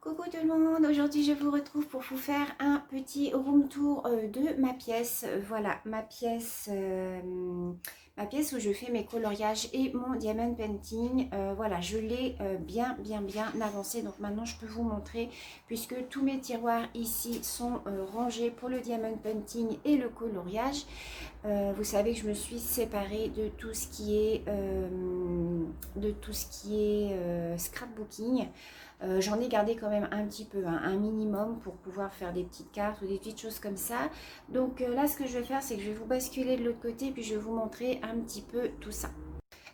Coucou tout le monde, aujourd'hui je vous retrouve pour vous faire un petit room tour de ma pièce. Voilà, ma pièce où je fais mes coloriages et mon diamond painting. Voilà, je l'ai bien avancé, donc maintenant je peux vous montrer puisque tous mes tiroirs ici sont rangés pour le diamond painting et le coloriage. Vous savez que je me suis séparée de tout ce qui est, scrapbooking. J'en ai gardé quand même un petit peu, hein, un minimum pour pouvoir faire des petites cartes ou des petites choses comme ça. Donc là, ce que je vais faire, c'est que je vais vous basculer de l'autre côté puis je vais vous montrer un petit peu tout ça.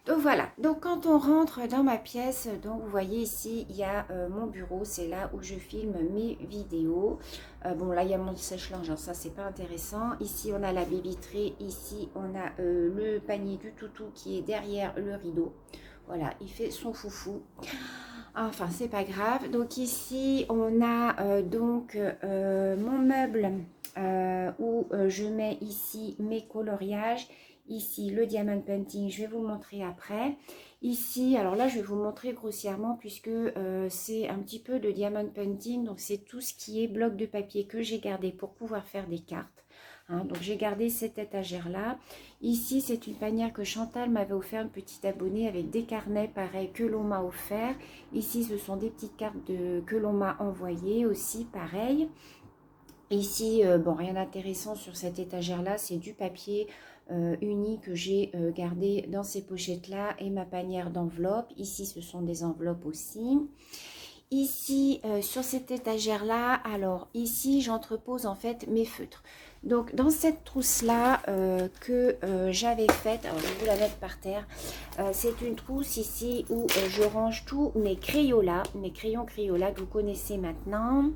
Donc voilà, donc quand on rentre dans ma pièce, donc vous voyez ici, il y a mon bureau, c'est là où je filme mes vidéos. Bon là, il y a mon sèche-linge, hein, ça c'est pas intéressant. Ici, on a la baie vitrée, ici, on a le panier du toutou qui est derrière le rideau. Voilà, il fait son foufou. Enfin, c'est pas grave. Donc ici, on a mon meuble où je mets ici mes coloriages. Ici, le diamond painting, je vais vous montrer après. Ici, alors là, je vais vous montrer grossièrement puisque c'est un petit peu de diamond painting. Donc, c'est tout ce qui est bloc de papier que j'ai gardé pour pouvoir faire des cartes. Hein, donc, j'ai gardé cette étagère-là. Ici, c'est une panière que Chantal m'avait offert, une petite abonnée avec des carnets pareil que l'on m'a offert. Ici, ce sont des petites cartes que l'on m'a envoyées aussi, pareil. Ici, bon, rien d'intéressant sur cette étagère-là, c'est du papier uni que j'ai gardé dans ces pochettes-là et ma panière d'enveloppes. Ici, ce sont des enveloppes aussi. Ici, sur cette étagère-là, alors ici, j'entrepose en fait mes feutres. Donc, dans cette trousse-là que j'avais faite, alors je vais vous la mettre par terre, c'est une trousse ici où je range tous mes Crayolas, mes crayons Crayola que vous connaissez maintenant.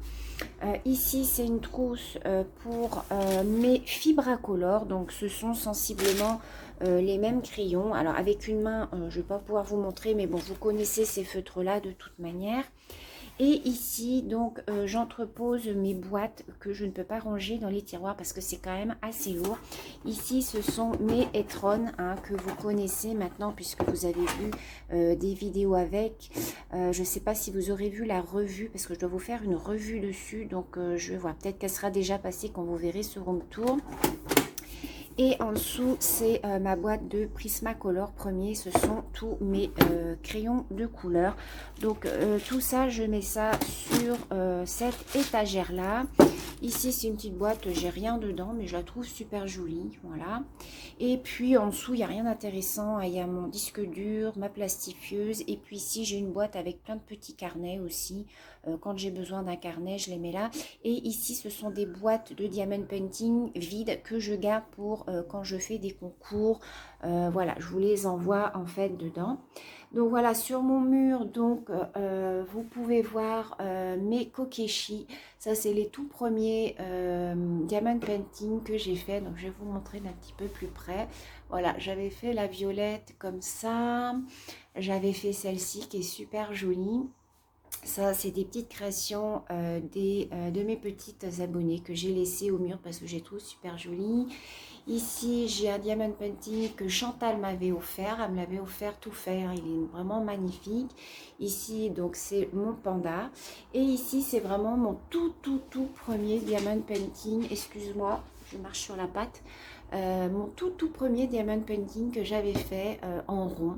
Ici, c'est une trousse pour mes Fibracolor, donc ce sont sensiblement les mêmes crayons. Alors, avec une main, je ne vais pas pouvoir vous montrer, mais bon, vous connaissez ces feutres-là de toute manière. Et ici, donc, j'entrepose mes boîtes que je ne peux pas ranger dans les tiroirs parce que c'est quand même assez lourd. Ici, ce sont mes Etron hein, que vous connaissez maintenant puisque vous avez vu des vidéos avec. Je ne sais pas si vous aurez vu la revue parce que je dois vous faire une revue dessus. Donc, je vais voir. Peut-être qu'elle sera déjà passée quand vous verrez ce room tour. Et en dessous, c'est ma boîte de Prismacolor premier. Ce sont tous mes crayons de couleur. Donc, tout ça, je mets ça sur cette étagère-là. Ici, c'est une petite boîte, j'ai rien dedans, mais je la trouve super jolie. Voilà. Et puis, en dessous, il n'y a rien d'intéressant. Il y a mon disque dur, ma plastifieuse. Et puis ici, j'ai une boîte avec plein de petits carnets aussi. Quand j'ai besoin d'un carnet, je les mets là. Et ici, ce sont des boîtes de diamond painting vides que je garde pour quand je fais des concours. Voilà, je vous les envoie en fait dedans. Donc voilà, sur mon mur, donc vous pouvez voir mes kokeshi. Ça, c'est les tout premiers diamond painting que j'ai fait. Donc je vais vous montrer d'un petit peu plus près. Voilà, j'avais fait la violette comme ça. J'avais fait celle-ci qui est super jolie. Ça, c'est des petites créations de mes petites abonnées que j'ai laissées au mur parce que j'ai trouvé super joli. Ici, j'ai un diamond painting que Chantal m'avait offert. Elle me l'avait offert tout faire. Il est vraiment magnifique. Ici, donc, c'est mon panda. Et ici, c'est vraiment mon tout premier diamond painting. Excuse-moi, je marche sur la patte. Mon tout premier diamond painting que j'avais fait en rond.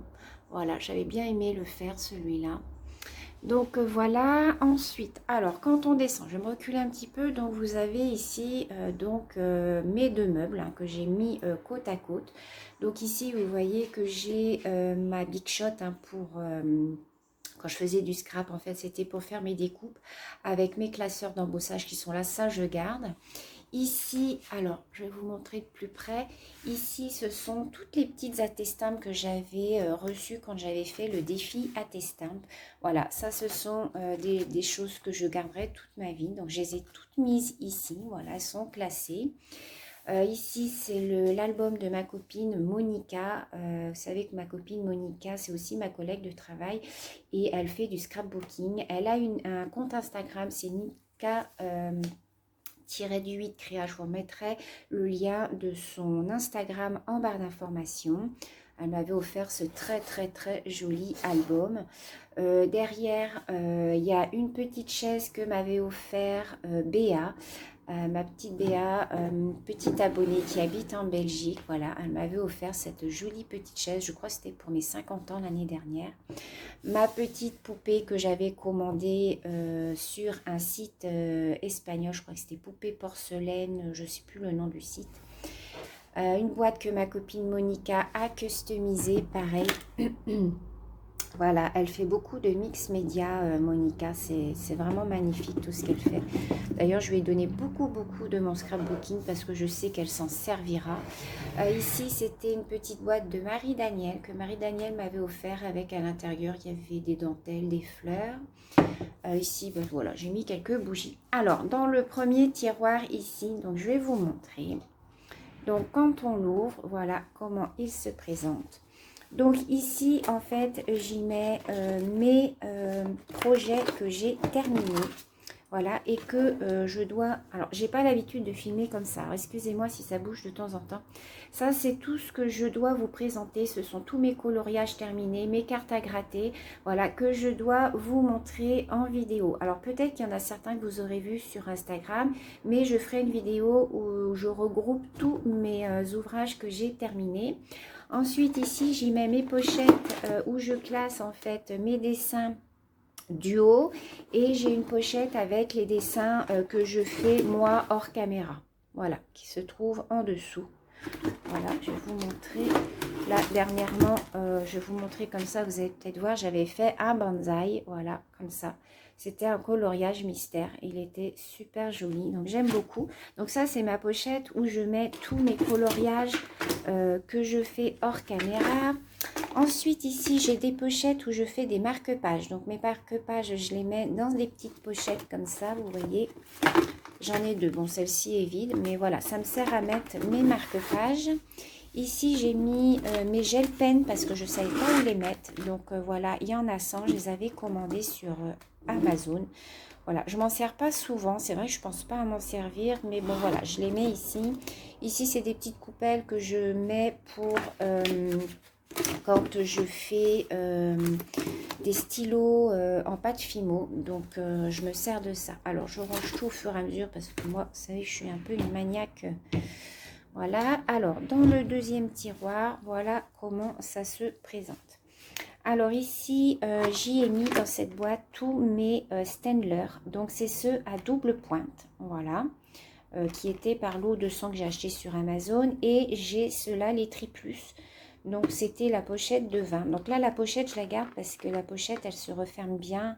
Voilà, j'avais bien aimé le faire, celui-là. Donc voilà, ensuite, alors quand on descend, je vais me reculer un petit peu, donc vous avez ici mes deux meubles hein, que j'ai mis côte à côte. Donc ici, vous voyez que j'ai ma Big Shot hein, pour... quand je faisais du scrap, en fait, c'était pour faire mes découpes avec mes classeurs d'embossage qui sont là, ça je garde. Ici, alors, je vais vous montrer de plus près. Ici, ce sont toutes les petites attestampes que j'avais reçues quand j'avais fait le défi attestampe. Voilà, ça, ce sont des choses que je garderai toute ma vie. Donc, je les ai toutes mises ici. Voilà, elles sont classées. Ici, c'est l'album de ma copine Monica. Vous savez que ma copine Monica, c'est aussi ma collègue de travail et elle fait du scrapbooking. Elle a un compte Instagram, c'est Nika... du 8 créa, je vous remettrai le lien de son Instagram en barre d'informations. Elle m'avait offert ce très joli album. Derrière, il y a une petite chaise que m'avait offert Béa. Ma petite Béa, petite abonnée qui habite en Belgique. Voilà, elle m'avait offert cette jolie petite chaise. Je crois que c'était pour mes 50 ans l'année dernière. Ma petite poupée que j'avais commandée sur un site espagnol. Je crois que c'était Poupée Porcelaine. Je ne sais plus le nom du site. Une boîte que ma copine Monica a customisée, pareil. Voilà, elle fait beaucoup de mix média, Monica. C'est vraiment magnifique tout ce qu'elle fait. D'ailleurs, je lui ai donné beaucoup de mon scrapbooking parce que je sais qu'elle s'en servira. Ici, c'était une petite boîte de Marie-Daniel que Marie-Daniel m'avait offert avec à l'intérieur, il y avait des dentelles, des fleurs. Ici, ben voilà, j'ai mis quelques bougies. Alors, dans le premier tiroir ici, donc je vais vous montrer. Donc, quand on l'ouvre, voilà comment il se présente. Donc, ici, en fait, j'y mets mes projets que j'ai terminés. Voilà, et que je dois... Alors, j'ai pas l'habitude de filmer comme ça. Excusez-moi si ça bouge de temps en temps. Ça, c'est tout ce que je dois vous présenter. Ce sont tous mes coloriages terminés, mes cartes à gratter. Voilà, que je dois vous montrer en vidéo. Alors, peut-être qu'il y en a certains que vous aurez vu sur Instagram. Mais je ferai une vidéo où je regroupe tous mes ouvrages que j'ai terminés. Ensuite, ici, j'y mets mes pochettes où je classe en fait mes dessins duo et j'ai une pochette avec les dessins que je fais moi hors caméra, voilà, qui se trouve en dessous. Voilà, je vais vous montrer là dernièrement, je vais vous montrer comme ça, vous allez peut-être voir, j'avais fait un bonsaï, voilà, comme ça. C'était un coloriage mystère, il était super joli, donc j'aime beaucoup. Donc ça, c'est ma pochette où je mets tous mes coloriages que je fais hors caméra. Ensuite, ici, j'ai des pochettes où je fais des marque-pages. Donc, mes marque-pages, je les mets dans des petites pochettes comme ça, vous voyez. J'en ai deux. Bon, celle-ci est vide, mais voilà, ça me sert à mettre mes marque-pages. Ici, j'ai mis mes gel pens parce que je ne savais pas où les mettre. Donc, voilà, il y en a 100. Je les avais commandés sur Amazon. Voilà, je m'en sers pas souvent. C'est vrai que je ne pense pas à m'en servir, mais bon, voilà, je les mets ici. Ici, c'est des petites coupelles que je mets pour... quand je fais des stylos en pâte Fimo, donc je me sers de ça. Alors je range tout au fur et à mesure parce que moi, vous savez, je suis un peu une maniaque. Voilà, alors dans le deuxième tiroir, voilà comment ça se présente. Alors ici, j'y ai mis dans cette boîte tous mes Staedtler, donc c'est ceux à double pointe, voilà. Qui étaient par lot 200 que j'ai acheté sur Amazon, et j'ai ceux-là, les Triplus. Donc, c'était la pochette de 20. Donc là, la pochette, je la garde parce que la pochette, elle se referme bien.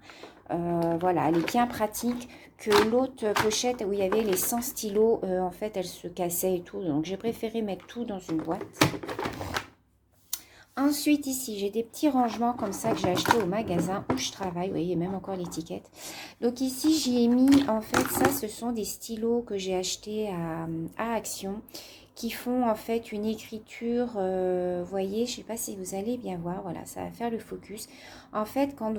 Voilà, elle est bien pratique. Que l'autre pochette où il y avait les 100 stylos, en fait, elle se cassait et tout. Donc, j'ai préféré mettre tout dans une boîte. Ensuite, ici, j'ai des petits rangements comme ça que j'ai acheté au magasin où je travaille. Vous voyez, il y a même encore l'étiquette. Donc ici, j'y ai mis, en fait, ça, ce sont des stylos que j'ai achetés à Action, qui font en fait une écriture, vous voyez, je sais pas si vous allez bien voir, voilà, ça va faire le focus. En fait, quand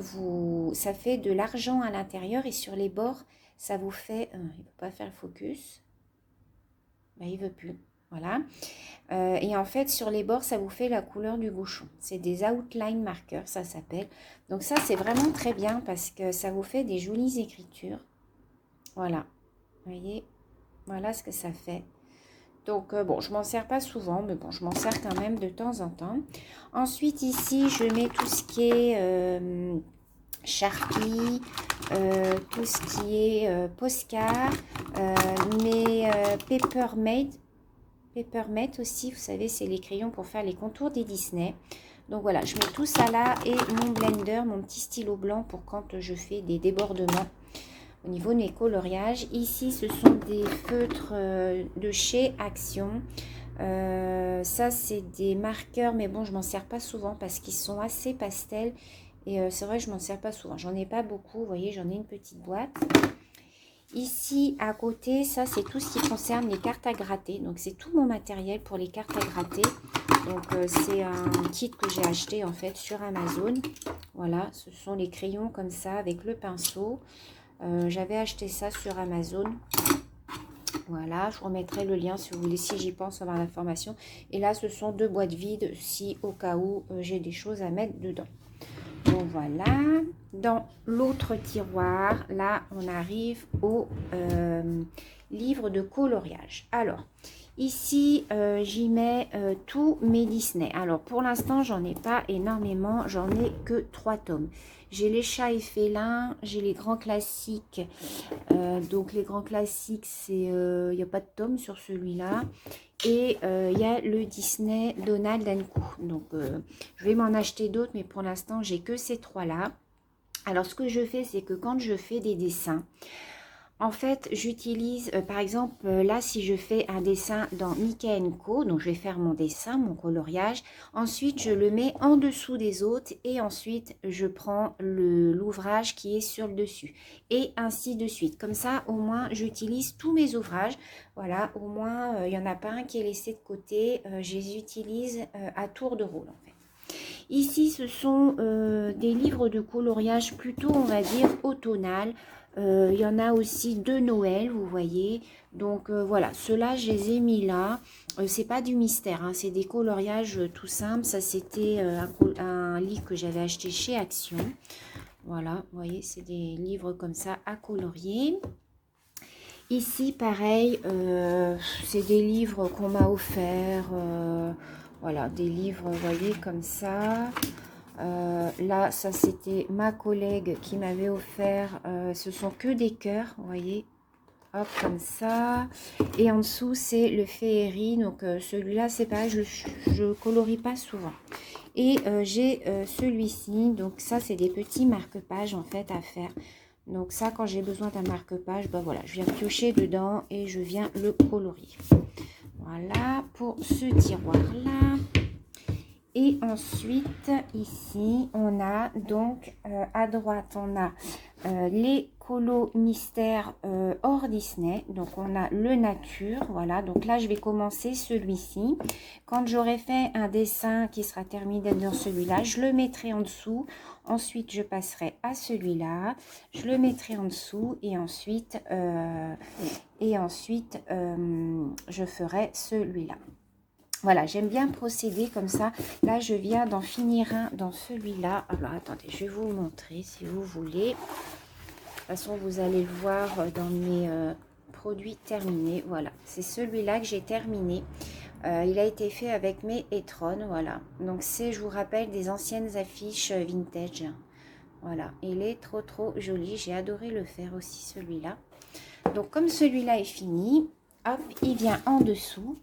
ça fait de l'argent à l'intérieur et sur les bords, ça vous fait, il ne peut pas faire le focus, ben, il veut plus, voilà. Et en fait, sur les bords, ça vous fait la couleur du bouchon. C'est des outline markers, ça s'appelle. Donc ça, c'est vraiment très bien parce que ça vous fait des jolies écritures. Voilà, vous voyez, voilà ce que ça fait. Donc, bon, je m'en sers pas souvent, mais bon, je m'en sers quand même de temps en temps. Ensuite, ici, je mets tout ce qui est Sharpie, tout ce qui est Posca, mes Papermate aussi, vous savez, c'est les crayons pour faire les contours des Disney. Donc voilà, je mets tout ça là et mon blender, mon petit stylo blanc pour quand je fais des débordements au niveau de mes coloriages. Ici, ce sont des feutres de chez Action. Ça, c'est des marqueurs, mais bon, je m'en sers pas souvent parce qu'ils sont assez pastels. Et c'est vrai, je m'en sers pas souvent. J'en ai pas beaucoup, vous voyez, j'en ai une petite boîte. Ici, à côté, ça, c'est tout ce qui concerne les cartes à gratter. Donc, c'est tout mon matériel pour les cartes à gratter. Donc, c'est un kit que j'ai acheté, en fait, sur Amazon. Voilà, ce sont les crayons comme ça, avec le pinceau. J'avais acheté ça sur Amazon. Voilà, je vous remettrai le lien si vous voulez, si j'y pense, avoir l'information. Et là, ce sont 2 boîtes vides si au cas où j'ai des choses à mettre dedans. Donc voilà, dans l'autre tiroir, là, on arrive au livre de coloriage. Alors, ici, j'y mets tous mes Disney. Alors, pour l'instant, j'en ai pas énormément, j'en ai que 3 tomes. J'ai les chats et félins, j'ai les grands classiques. Donc, les grands classiques, c'est il n'y a pas de tome sur celui-là. Et il y a le Disney Donald Co. Donc, je vais m'en acheter d'autres, mais pour l'instant, j'ai que ces 3-là. Alors, ce que je fais, c'est que quand je fais des dessins, en fait, j'utilise, par exemple, là, si je fais un dessin dans Mickey Co, donc je vais faire mon dessin, mon coloriage. Ensuite, je le mets en dessous des autres et ensuite, je prends l'ouvrage qui est sur le dessus. Et ainsi de suite. Comme ça, au moins, j'utilise tous mes ouvrages. Voilà, au moins, il n'y en a pas un qui est laissé de côté. Je les utilise à tour de rôle, en fait. Ici, ce sont des livres de coloriage plutôt, on va dire, automnal. Il y en a aussi de Noël, vous voyez. Donc voilà, ceux-là, je les ai mis là. C'est pas du mystère, hein, c'est des coloriages tout simples. Ça, c'était un livre que j'avais acheté chez Action. Voilà, vous voyez, c'est des livres comme ça à colorier. Ici, pareil, c'est des livres qu'on m'a offerts. Voilà, des livres, vous voyez, comme ça. Là, ça, c'était ma collègue qui m'avait offert. Ce sont que des cœurs, vous voyez. Hop, comme ça. Et en dessous, c'est le féerie. Donc, celui-là, c'est pareil, je colorie pas souvent. Et j'ai celui-ci. Donc, ça, c'est des petits marque-pages, en fait, à faire. Donc ça, quand j'ai besoin d'un marque-page, ben voilà, je viens piocher dedans et je viens le colorier. Voilà pour ce tiroir-là. Et ensuite, ici, on a donc à droite, on a les colos mystères hors Disney. Donc, on a le nature. Voilà, donc là, je vais commencer celui-ci. Quand j'aurai fait un dessin qui sera terminé dans celui-là, je le mettrai en dessous. Ensuite, je passerai à celui-là. Je le mettrai en dessous et ensuite, je ferai celui-là. Voilà, j'aime bien procéder comme ça. Là, je viens d'en finir un dans celui-là. Alors, attendez, je vais vous montrer si vous voulez. De toute façon, vous allez le voir dans mes produits terminés. Voilà, c'est celui-là que j'ai terminé. Il a été fait avec mes Etron, voilà. Donc, c'est, je vous rappelle, des anciennes affiches vintage. Voilà, il est trop joli. J'ai adoré le faire aussi, celui-là. Donc, comme celui-là est fini, hop, il vient en dessous.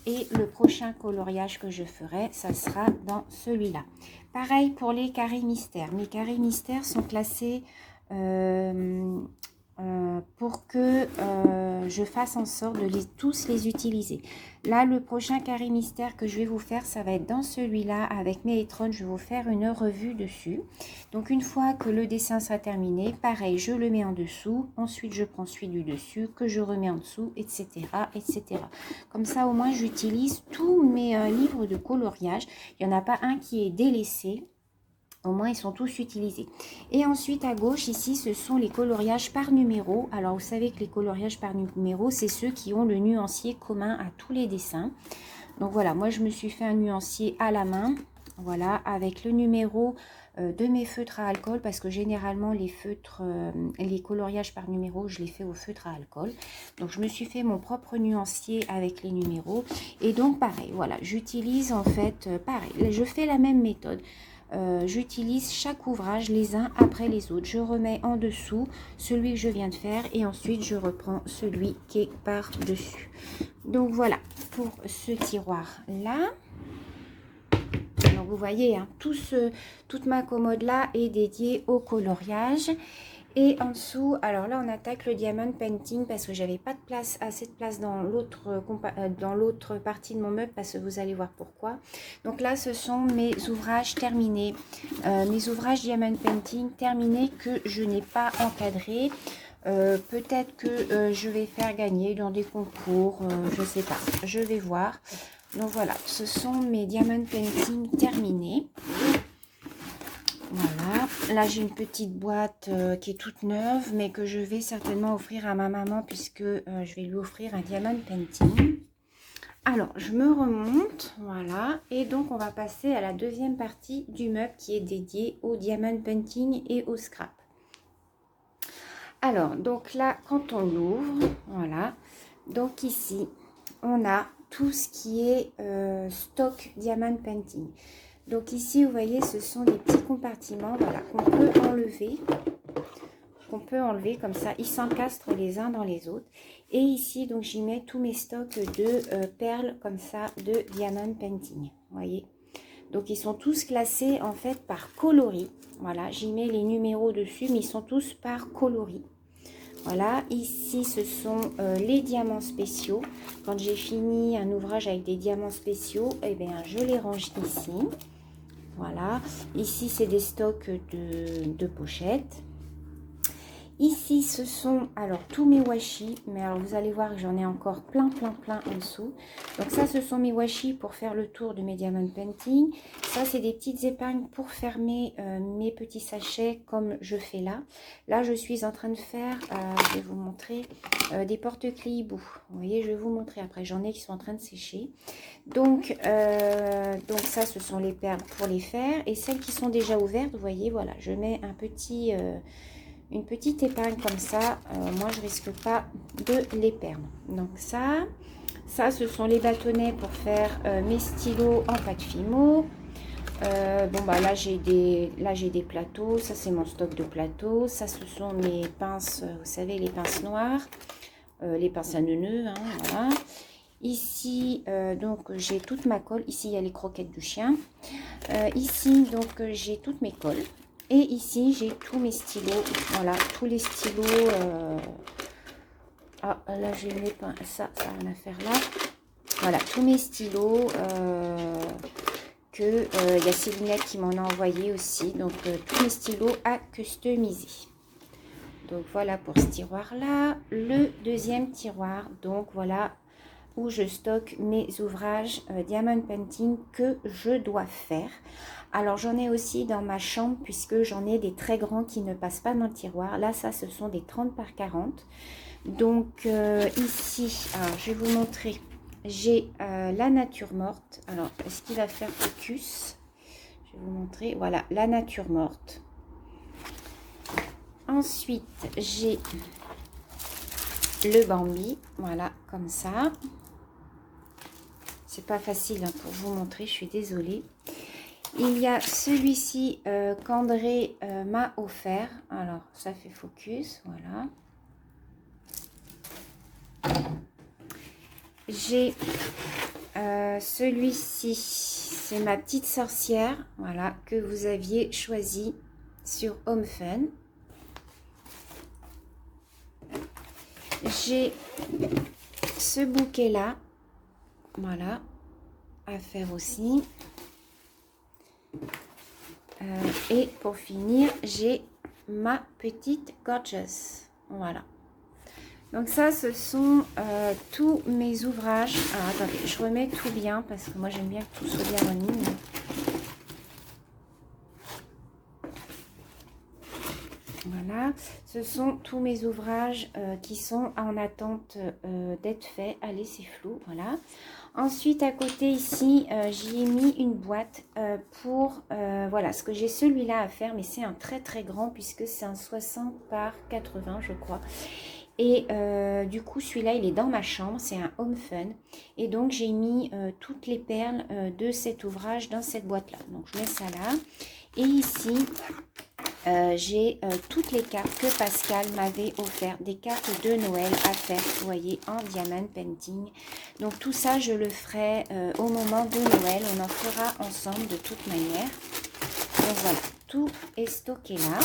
Et le prochain coloriage que je ferai, ça sera dans celui-là. Pareil pour les carrés mystères. Mes carrés mystères sont classés pour que je fasse en sorte de tous les utiliser. Là, le prochain carré mystère que je vais vous faire, ça va être dans celui-là avec mes Etron. Je vais vous faire une revue dessus. Donc, une fois que le dessin sera terminé, pareil, je le mets en dessous. Ensuite, je prends celui du dessus que je remets en dessous, etc., etc. Comme ça, au moins, j'utilise tous mes livres de coloriage. Il n'y en a pas un qui est délaissé. Au moins, ils sont tous utilisés. Et ensuite, à gauche, ici, ce sont les coloriages par numéro. Alors, vous savez que les coloriages par numéro, c'est ceux qui ont le nuancier commun à tous les dessins. Donc, voilà, moi, je me suis fait un nuancier à la main. Voilà, avec le numéro de mes feutres à alcool. Parce que généralement, les feutres, les coloriages par numéro, je les fais au feutre à alcool. Donc, je me suis fait mon propre nuancier avec les numéros. Et donc, pareil, voilà, j'utilise en fait, pareil, je fais la même méthode. J'utilise chaque ouvrage les uns après les autres. Je remets en dessous celui que je viens de faire et ensuite je reprends celui qui est par-dessus. Donc voilà pour ce tiroir-là. Donc vous voyez, hein, toute ma commode là est dédiée au coloriage. Et en dessous, alors là on attaque le diamond painting parce que j'avais pas de place, assez de place dans l'autre partie de mon meuble, parce que vous allez voir pourquoi. Donc là ce sont mes ouvrages terminés, mes ouvrages diamond painting terminés que je n'ai pas encadrés. Peut-être que je vais faire gagner dans des concours, je sais pas, je vais voir. Donc voilà, ce sont mes diamond painting terminés. Voilà, là j'ai une petite boîte qui est toute neuve, mais que je vais certainement offrir à ma maman puisque je vais lui offrir un diamond painting. Alors, je me remonte, voilà, et donc on va passer à la deuxième partie du meuble qui est dédiée au diamond painting et au scrap. Alors, donc là, quand on l'ouvre, voilà, donc ici, on a tout ce qui est stock diamond painting. Donc ici, vous voyez, ce sont des petits compartiments, voilà, qu'on peut enlever. Comme ça, ils s'encastrent les uns dans les autres. Et ici, donc j'y mets tous mes stocks de perles comme ça de diamond painting. Vous voyez, donc ils sont tous classés en fait par coloris. Voilà, j'y mets les numéros dessus, mais ils sont tous par coloris. Voilà, ici ce sont les diamants spéciaux. Quand j'ai fini un ouvrage avec des diamants spéciaux, eh bien je les range ici. Voilà, ici c'est des stocks de pochettes. Ici, ce sont alors tous mes washi, mais alors vous allez voir que j'en ai encore plein en dessous. Donc ça, ce sont mes washi pour faire le tour de mes diamond painting. Ça, c'est des petites épingles pour fermer mes petits sachets comme je fais là. Là, je suis en train de faire, je vais vous montrer, des porte-clés hibou. Vous voyez, je vais vous montrer après. J'en ai qui sont en train de sécher. Donc ça, ce sont les perles pour les faire. Et celles qui sont déjà ouvertes, vous voyez, voilà, je mets un petit... une petite épingle comme ça, moi je risque pas de les perdre. Donc ça ce sont les bâtonnets pour faire mes stylos en pâte Fimo. Bon bah là j'ai des plateaux, ça c'est mon stock de plateaux, ça ce sont mes pinces, vous savez les pinces noires, les pinces à neuneux, hein, voilà. Ici donc j'ai toute ma colle, ici il y a les croquettes du chien, ici donc j'ai toutes mes colles. Et ici, j'ai tous mes stylos. Voilà, tous les stylos. Ah, là, j'ai mes pinces. Ça n'a rien à faire là. Voilà, tous mes stylos. Il y a Célinette qui m'en a envoyé aussi. Donc, tous mes stylos à customiser. Donc, voilà pour ce tiroir-là. Le deuxième tiroir. Donc, voilà où je stocke mes ouvrages diamond painting que je dois faire. Alors j'en ai aussi dans ma chambre puisque j'en ai des très grands qui ne passent pas dans le tiroir. Là ça ce sont des 30 par 40. Donc ici, alors je vais vous montrer, j'ai la nature morte. Alors est-ce qu'il va faire focus? Je vais vous montrer, voilà la nature morte. Ensuite j'ai le Bambi, voilà comme ça. C'est pas facile hein, pour vous montrer, je suis désolée. Il y a celui-ci qu'André m'a offert. Alors, ça fait focus, voilà. J'ai celui-ci, c'est ma petite sorcière, voilà, que vous aviez choisi sur Home Fun. J'ai ce bouquet-là, voilà, à faire aussi. Et pour finir, j'ai ma petite Gorgeous. Voilà. Donc ça, ce sont tous mes ouvrages. Alors attendez, je remets tout bien parce que moi j'aime bien que tout soit bien remis. Voilà, ce sont tous mes ouvrages qui sont en attente d'être faits. Allez, c'est flou, voilà. Ensuite, à côté ici, j'y ai mis une boîte pour, voilà, ce que j'ai celui-là à faire, mais c'est un très grand puisque c'est un 60 par 80, je crois. Et du coup, celui-là, il est dans ma chambre, c'est un Home Fun. Et donc, j'ai mis toutes les perles de cet ouvrage dans cette boîte-là. Donc, je mets ça là. Et ici, j'ai toutes les cartes que Pascal m'avait offert, des cartes de Noël à faire, vous voyez, en diamond painting. Donc tout ça, je le ferai au moment de Noël, on en fera ensemble de toute manière. Donc voilà, tout est stocké là.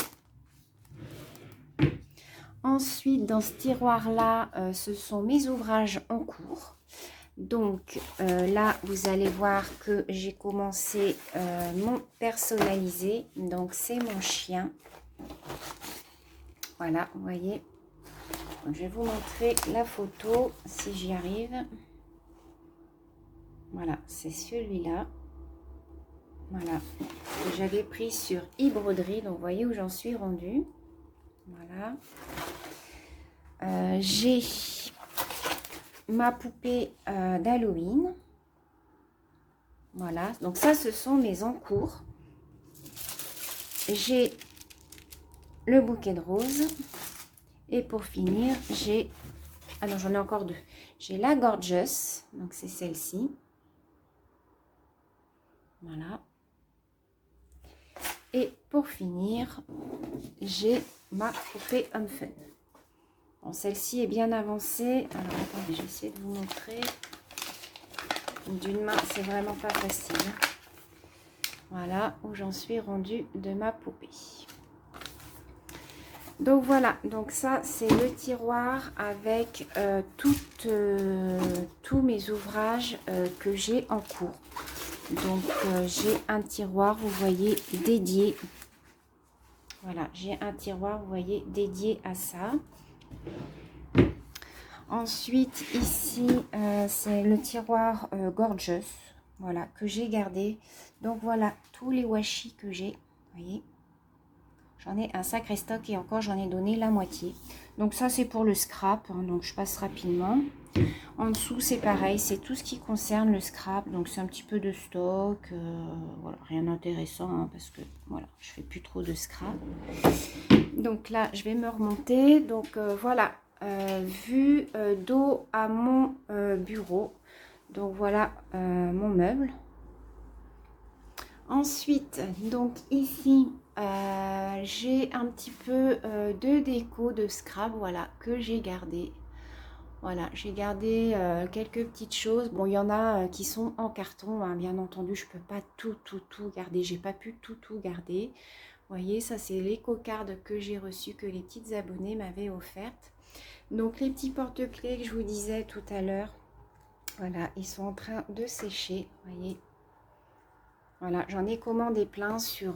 Ensuite, dans ce tiroir-là, ce sont mes ouvrages en cours. Donc là, vous allez voir que j'ai commencé mon personnalisé. Donc c'est mon chien. Voilà, vous voyez. Donc, je vais vous montrer la photo si j'y arrive. Voilà, c'est celui-là. Voilà, que j'avais pris sur e-broderie. Donc, vous voyez où j'en suis rendue. Voilà. J'ai ma poupée d'Halloween. Voilà, donc ça, ce sont mes encours. J'ai le bouquet de roses. Et pour finir, j'ai... Ah non, j'en ai encore deux. J'ai la Gorgeous, donc c'est celle-ci. Voilà. Et pour finir, j'ai ma poupée Homme Fun. Bon, celle-ci est bien avancée. Alors, attendez, je vais essayer de vous montrer. D'une main, c'est vraiment pas facile. Voilà où j'en suis rendue de ma poupée. Donc voilà, donc ça c'est le tiroir avec tous mes ouvrages que j'ai en cours. Donc j'ai un tiroir, vous voyez, dédié. Voilà, j'ai un tiroir, vous voyez, dédié à ça. Ensuite, ici, c'est le tiroir Gorgeous, voilà, que j'ai gardé. Donc voilà, tous les washi que j'ai, vous voyez. J'en ai un sacré stock et encore j'en ai donné la moitié. Donc ça c'est pour le scrap, hein, donc je passe rapidement. En dessous c'est pareil, c'est tout ce qui concerne le scrap. Donc c'est un petit peu de stock, voilà, rien d'intéressant hein, parce que voilà, je fais plus trop de scrap. Donc là je vais me remonter. Donc voilà, vue dos à mon bureau. Donc voilà mon meuble. Ensuite, donc ici, j'ai un petit peu de déco de scrap, voilà, que j'ai gardé. Voilà, j'ai gardé quelques petites choses. Bon, il y en a qui sont en carton, hein, bien entendu, je peux pas tout garder. J'ai pas pu tout garder. Vous voyez, ça c'est les cocardes que j'ai reçues, que les petites abonnées m'avaient offertes. Donc les petits porte-clés que je vous disais tout à l'heure, voilà, ils sont en train de sécher, vous voyez. Voilà, j'en ai commandé plein sur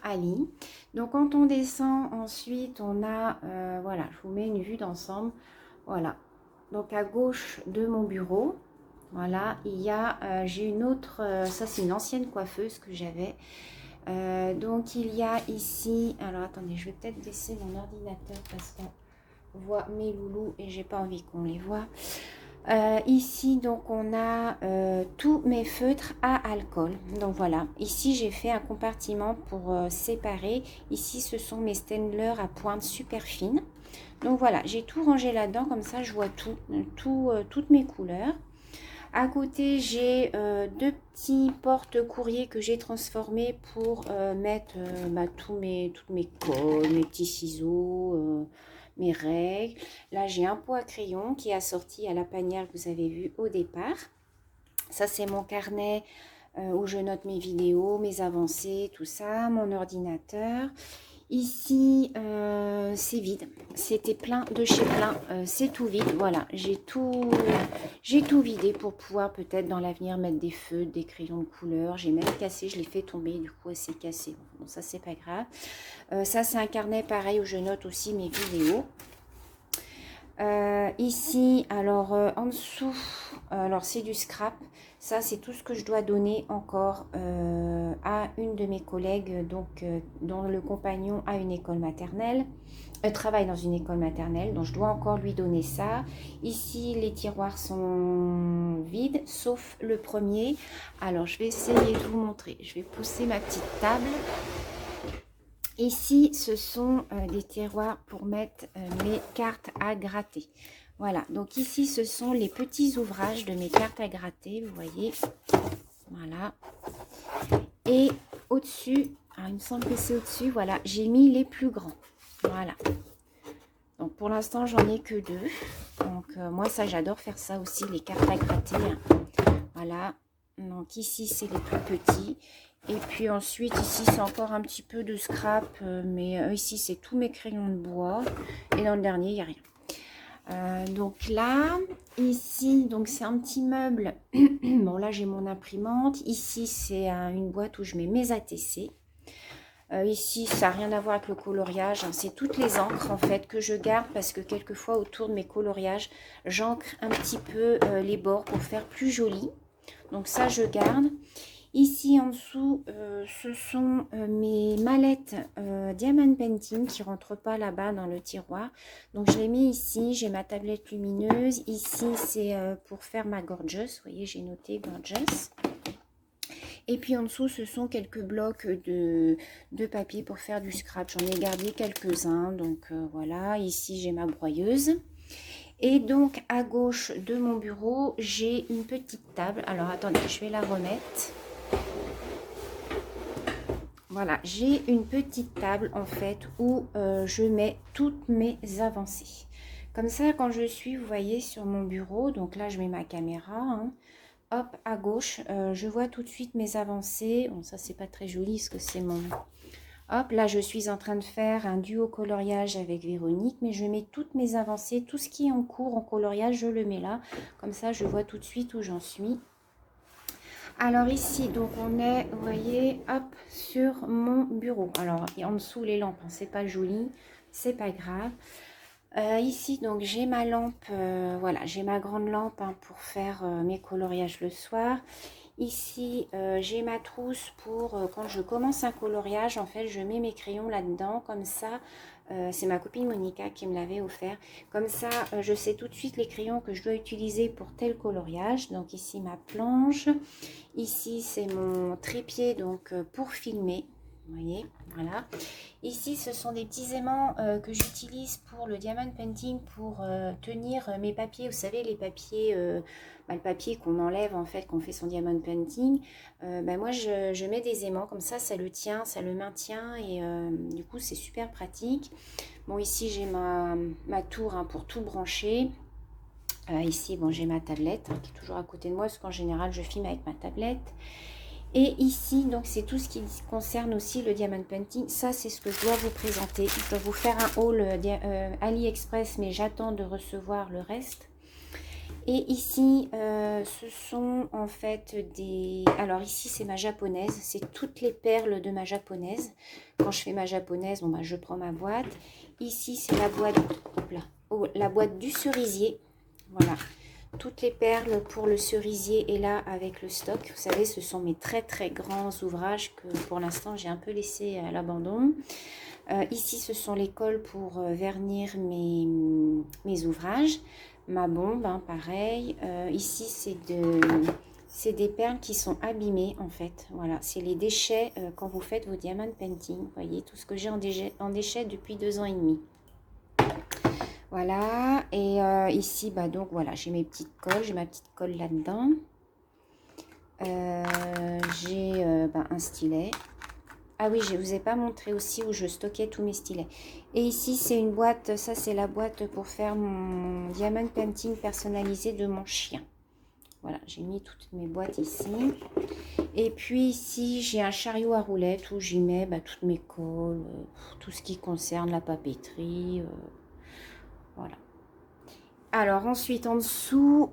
Ali. Donc, quand on descend, ensuite, on a, voilà, je vous mets une vue d'ensemble. Voilà, donc à gauche de mon bureau, voilà, il y a, j'ai une autre, ça c'est une ancienne coiffeuse que j'avais. Donc, il y a ici, alors attendez, je vais peut-être baisser mon ordinateur parce qu'on voit mes loulous et j'ai pas envie qu'on les voit. Ici donc on a tous mes feutres à alcool. Donc voilà, ici j'ai fait un compartiment pour séparer. Ici ce sont mes Staedtler à pointe super fine. Donc voilà, j'ai tout rangé là-dedans, comme ça je vois toutes mes couleurs. À côté j'ai deux petits porte-courriers que j'ai transformés pour mettre toutes mes colles, mes petits ciseaux, mes règles. Là j'ai un pot à crayon qui est assorti à la panière que vous avez vu au départ. Ça c'est mon carnet où je note mes vidéos, mes avancées, tout ça, mon ordinateur. Ici c'est vide, c'était plein de chez plein, c'est tout vide. Voilà, j'ai tout vidé pour pouvoir peut-être dans l'avenir mettre des feux, des crayons de couleur. J'ai même cassé, je l'ai fait tomber, du coup elle s'est cassée. Bon, ça c'est pas grave. Ça c'est un carnet pareil où je note aussi mes vidéos. Ici, alors en dessous, alors c'est du scrap. Ça, c'est tout ce que je dois donner encore à une de mes collègues, donc dont le compagnon a une école maternelle, travaille dans une école maternelle, donc je dois encore lui donner ça. Ici, les tiroirs sont vides, sauf le premier. Alors, je vais essayer de vous montrer. Je vais pousser ma petite table. Ici, ce sont des tiroirs pour mettre mes cartes à gratter. Voilà, donc ici, ce sont les petits ouvrages de mes cartes à gratter, vous voyez. Voilà. Et au-dessus, il me semble que c'est au-dessus, voilà, j'ai mis les plus grands. Voilà. Donc, pour l'instant, j'en ai que deux. Donc, moi, ça, j'adore faire ça aussi, les cartes à gratter. Voilà. Donc, ici, c'est les plus petits. Et puis ensuite, ici, c'est encore un petit peu de scrap. Mais ici, c'est tous mes crayons de bois. Et dans le dernier, il n'y a rien. Donc là, ici, donc c'est un petit meuble. Bon, là, j'ai mon imprimante. Ici, c'est une boîte où je mets mes ATC. Ici, ça n'a rien à voir avec le coloriage. Hein. C'est toutes les encres, en fait, que je garde. Parce que quelquefois, autour de mes coloriages, j'encre un petit peu les bords pour faire plus joli. Donc ça, je garde. Ici en dessous, ce sont mes mallettes Diamond Painting qui ne rentrent pas là-bas dans le tiroir. Donc je les mets ici, j'ai ma tablette lumineuse. Ici c'est pour faire ma Gorgeous, vous voyez j'ai noté Gorgeous. Et puis en dessous ce sont quelques blocs de papier pour faire du scratch. J'en ai gardé quelques-uns, donc voilà. Ici j'ai ma broyeuse. Et donc à gauche de mon bureau, j'ai une petite table. Alors attendez, je vais la remettre. Voilà, j'ai une petite table en fait où je mets toutes mes avancées. Comme ça, quand je suis, vous voyez, sur mon bureau, donc là je mets ma caméra, hein, hop, à gauche, je vois tout de suite mes avancées. Bon, ça c'est pas très joli parce que c'est mon... Hop, là je suis en train de faire un duo coloriage avec Véronique, mais je mets toutes mes avancées, tout ce qui est en cours en coloriage, je le mets là. Comme ça, je vois tout de suite où j'en suis. Alors ici, donc on est, vous voyez, hop, sur mon bureau. Alors, en dessous, les lampes, hein, c'est pas joli, c'est pas grave. Ici, donc, j'ai ma lampe, voilà, j'ai ma grande lampe hein, pour faire mes coloriages le soir. Ici, j'ai ma trousse pour quand je commence un coloriage, en fait, je mets mes crayons là-dedans, comme ça. C'est ma copine Monica qui me l'avait offert. Comme ça, je sais tout de suite les crayons que je dois utiliser pour tel coloriage. Donc ici, ma planche. Ici, c'est mon trépied donc pour filmer. Vous voyez, voilà. Ici, ce sont des petits aimants que j'utilise pour le diamond painting pour tenir mes papiers. Vous savez, les papiers, le papier qu'on enlève en fait, qu'on fait son diamond painting. Moi, je mets des aimants comme ça le tient, ça le maintient et du coup, c'est super pratique. Bon, ici, j'ai ma tour hein, pour tout brancher. Ici, bon, j'ai ma tablette hein, qui est toujours à côté de moi parce qu'en général, je filme avec ma tablette. Et ici, donc c'est tout ce qui concerne aussi le diamond painting. Ça, c'est ce que je dois vous présenter. Je dois vous faire un haul AliExpress, mais j'attends de recevoir le reste. Et ici, ce sont en fait des... Alors ici, c'est ma japonaise. C'est toutes les perles de ma japonaise. Quand je fais ma japonaise, bon, je prends ma boîte. Ici, c'est la boîte... Hop là. Oh, la boîte du cerisier. Voilà. Toutes les perles pour le cerisier est là avec le stock. Vous savez, ce sont mes très très grands ouvrages que pour l'instant j'ai un peu laissé à l'abandon. Ici, ce sont les cols pour vernir mes ouvrages. Ma bombe, hein, pareil. Ici, c'est des perles qui sont abîmées en fait. Voilà, c'est les déchets quand vous faites vos diamond painting. Vous voyez, tout ce que j'ai en déchets depuis 2 ans et demi. Voilà, et ici, donc voilà, j'ai mes petites colles, j'ai ma petite colle là-dedans. J'ai un stylet. Ah oui, je ne vous ai pas montré aussi où je stockais tous mes stylets. Et ici, c'est une boîte, ça c'est la boîte pour faire mon diamond painting personnalisé de mon chien. Voilà, j'ai mis toutes mes boîtes ici. Et puis ici, j'ai un chariot à roulettes où j'y mets toutes mes colles, tout ce qui concerne la papeterie. Voilà. Alors ensuite en dessous,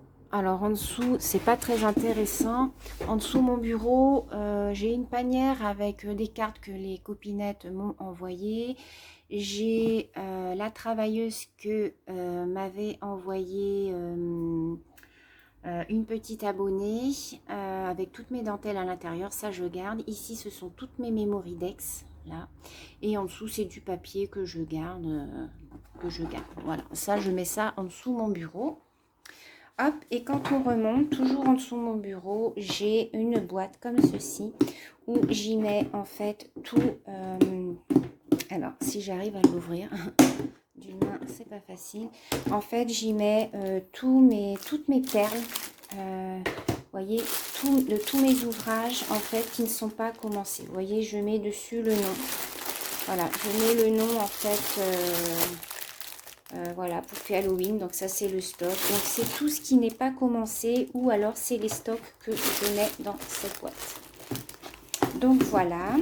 c'est pas très intéressant. En dessous mon bureau, j'ai une panière avec des cartes que les copinettes m'ont envoyées. J'ai la travailleuse que m'avait envoyé une petite abonnée avec toutes mes dentelles à l'intérieur. Ça je garde. Ici ce sont toutes mes Memoridex. Là. Et en dessous c'est du papier que je garde. Voilà, ça je mets ça en dessous mon bureau. Hop, et quand on remonte, toujours en dessous mon bureau, j'ai une boîte comme ceci où j'y mets en fait tout. Alors, si j'arrive à l'ouvrir d'une main, c'est pas facile. En fait, j'y mets toutes mes perles. Vous voyez, tous mes ouvrages en fait qui ne sont pas commencés. Vous voyez, je mets dessus le nom. Voilà, je mets le nom en fait. Voilà, pour faire Halloween, donc ça c'est le stock. Donc c'est tout ce qui n'est pas commencé ou alors c'est les stocks que je mets dans cette boîte. Donc voilà.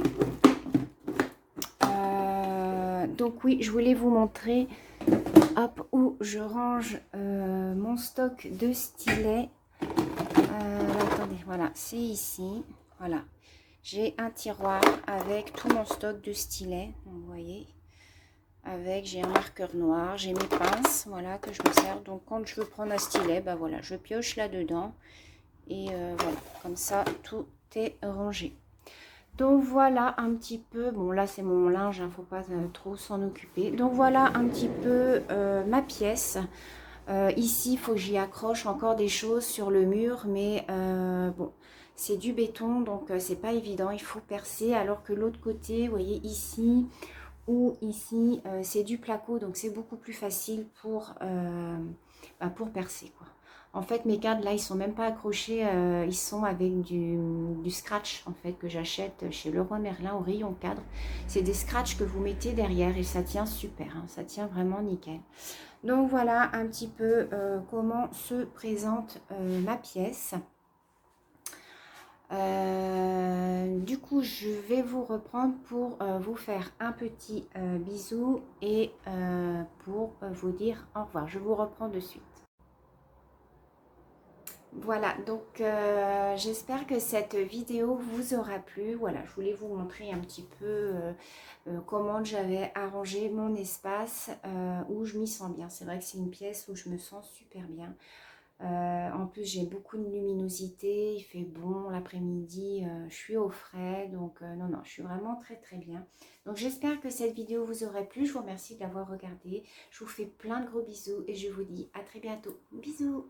Donc oui, je voulais vous montrer hop, où je range mon stock de stylets. Attendez, voilà, c'est ici. Voilà, j'ai un tiroir avec tout mon stock de stylets, vous voyez. J'ai un marqueur noir, j'ai mes pinces, voilà, que je me sers. Donc quand je veux prendre un stylet, voilà, je pioche là-dedans. Et voilà, comme ça, tout est rangé. Donc voilà un petit peu, bon là c'est mon linge, il ne faut pas trop s'en occuper. Donc voilà un petit peu ma pièce. Ici il faut que j'y accroche encore des choses sur le mur, mais bon, c'est du béton, donc c'est pas évident, il faut percer. Alors que l'autre côté, vous voyez ici ou ici, c'est du placo, donc c'est beaucoup plus facile pour percer, quoi. En fait, mes cadres, là, ils sont même pas accrochés, ils sont avec du scratch, en fait, que j'achète chez Leroy Merlin au rayon cadre. C'est des scratchs que vous mettez derrière et ça tient super, hein, ça tient vraiment nickel. Donc, voilà un petit peu comment se présente ma pièce. Du coup, je vais vous reprendre pour vous faire un petit bisou et pour vous dire au revoir. Je vous reprends de suite. Voilà, donc j'espère que cette vidéo vous aura plu. Voilà, je voulais vous montrer un petit peu comment j'avais arrangé mon espace où je m'y sens bien. C'est vrai que c'est une pièce où je me sens super bien. En plus, j'ai beaucoup de luminosité, il fait bon l'après-midi, je suis au frais, donc non, je suis vraiment très très bien. Donc j'espère que cette vidéo vous aura plu, je vous remercie de l'avoir regardée. Je vous fais plein de gros bisous et je vous dis à très bientôt. Bisous!